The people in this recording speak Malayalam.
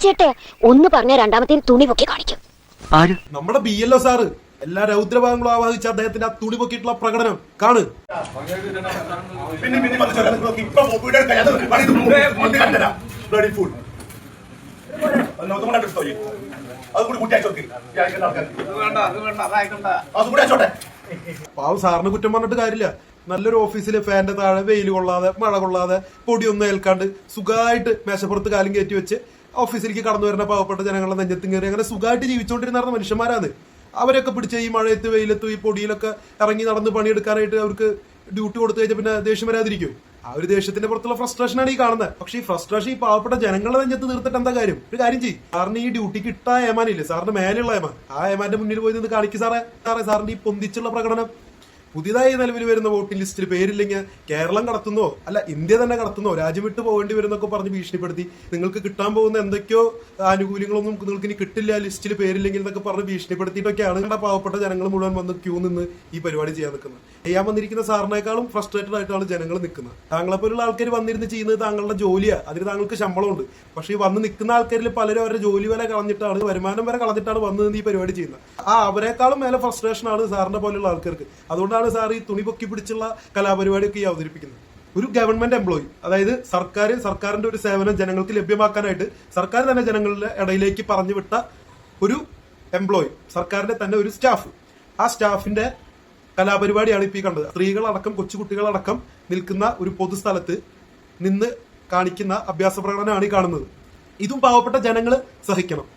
ചേട്ടെ ഒന്ന് പറഞ്ഞ രണ്ടാമത്തേന് തുണി പൊക്കി കാണിക്കും. നമ്മുടെ BLO സാറ് എല്ലാ രൗദ്രഭാഗങ്ങളും ആവാഹിച്ച അദ്ദേഹത്തിന്റെ ആ തുണി പൊക്കിയിട്ടുള്ള പ്രകടനം കാണ്. പാവം സാറിന് കുറ്റം പറഞ്ഞിട്ട് കാര്യമില്ല. നല്ലൊരു ഓഫീസില് ഫാന്റെ താഴെ വെയിൽ കൊള്ളാതെ മഴ കൊള്ളാതെ പൊടിയൊന്നും ഏൽക്കാണ്ട് സുഖമായിട്ട് മേശപ്പുറത്ത് കാലും കയറ്റി വെച്ച് ഓഫീസിലേക്ക് കടന്നു വരുന്ന പാവപ്പെട്ട ജനങ്ങളുടെ നെഞ്ചത്തും കയറി അങ്ങനെ സുഖമായിട്ട് ജീവിച്ചുകൊണ്ടിരുന്ന മനുഷ്യന്മാരാണ്. അവരൊക്കെ പിടിച്ച ഈ മഴയത്ത് വെയിലത്ത് ഈ പൊടിയിലൊക്കെ ഇറങ്ങി നടന്ന് പണിയെടുക്കാനായിട്ട് അവർക്ക് ഡ്യൂട്ടി കൊടുത്തു കഴിഞ്ഞാൽ പിന്നെ ദേഷ്യം വരാതിരിക്കും. ആ ഒരു ദേഷ്യത്തിന്റെ പുറത്തുള്ള ഫ്രസ്ട്രേഷനാണ് ഈ കാണുന്നത്. പക്ഷേ ഈ ഫ്രസ്ട്രേഷൻ ഈ പാവപ്പെട്ട ജനങ്ങളുടെ നെഞ്ചത്ത് തീർത്തിട്ട് എന്താ കാര്യം? ഒരു കാര്യം ചെയ്യും, സാറിന് ഈ ഡ്യൂട്ടിക്ക് ഇട്ട ഏമാനില്ലേ, സാറിന്റെ മേലുള്ള ഏമാൻ, ആ ഏമാന്റെ മുന്നിൽ പോയി നിന്ന് കാണിക്കും സാറിന്റെ ഈ പൊന്തിച്ചുള്ള പ്രകടനം. പുതിയതായി നിലവിൽ വരുന്ന വോട്ടിംഗ് ലിസ്റ്റിൽ പേരില്ലെങ്കിൽ കേരളം കടത്തുന്നോ അല്ല ഇന്ത്യ തന്നെ കടത്തുന്നോ രാജ്യം വിട്ടു പോകേണ്ടി വരുന്നൊക്കെ പറഞ്ഞ് ഭീഷണിപ്പെടുത്തി നിങ്ങൾക്ക് കിട്ടാൻ പോകുന്ന എന്തൊക്കെയോ ആനുകൂല്യങ്ങളൊന്നും നിങ്ങൾക്ക് ഇനി കിട്ടില്ല ലിസ്റ്റിൽ പേരില്ലെങ്കിൽ എന്നൊക്കെ പറഞ്ഞ് ഭീഷണിപ്പെടുത്തിയിട്ടൊക്കെയാണ് നമ്മുടെ പാവപ്പെട്ട ജനങ്ങൾ മുഴുവൻ വന്ന് ക്യൂ നിന്ന് ഈ പരിപാടി ചെയ്യാൻ നിൽക്കുന്നത്. ചെയ്യാൻ വന്നിരിക്കുന്ന സാറിനേക്കാളും ഫ്രസ്ട്രേറ്റഡ് ആയിട്ടാണ് ജനങ്ങൾ നിൽക്കുന്നത്. താങ്കളെപ്പോലുള്ള ആൾക്കാർ വന്നിരുന്ന് ചെയ്യുന്നത് താങ്കളുടെ ജോലിയാണ്, അതിന് താങ്കൾക്ക് ശമ്പളമുണ്ട്. പക്ഷേ ഈ വന്ന് നിൽക്കുന്ന ആൾക്കാരിൽ പലരും അവരുടെ ജോലി വരെ കളഞ്ഞിട്ടാണ്, വരുമാനം വരെ കളഞ്ഞിട്ടാണ് വന്ന് നിന്ന് ഈ പരിപാടി ചെയ്യുന്നത്. അവരെക്കാളും മേലെ ഫ്രസ്ട്രേഷൻ ആണ് സാറിന്റെ പോലെയുള്ള ആൾക്കാർക്ക്. അതുകൊണ്ടാണ് സാർ ഈ തുണി പൊക്കി പിടിച്ചുള്ള കലാപരിപാടിയൊക്കെ ഈ അവതരിപ്പിക്കുന്നത്. ഒരു ഗവൺമെന്റ് എംപ്ലോയി, അതായത് സർക്കാരിന്റെ ഒരു സേവനം ജനങ്ങൾക്ക് ലഭ്യമാക്കാനായിട്ട് സർക്കാർ തന്നെ ജനങ്ങളുടെ ഇടയിലേക്ക് പറഞ്ഞു വിട്ട ഒരു എംപ്ലോയി, സർക്കാരിന്റെ തന്നെ ഒരു സ്റ്റാഫ്, ആ സ്റ്റാഫിന്റെ കലാപരിപാടിയാണ് ഇപ്പൊ ഈ കണ്ടത്. സ്ത്രീകളടക്കം കൊച്ചുകുട്ടികളടക്കം നിൽക്കുന്ന ഒരു പൊതുസ്ഥലത്ത് നിന്ന് കാണിക്കുന്ന അഭ്യാസ പ്രകടനമാണ് ഈ കാണുന്നത്. ഇതും പാവപ്പെട്ട ജനങ്ങൾ സഹിക്കണം.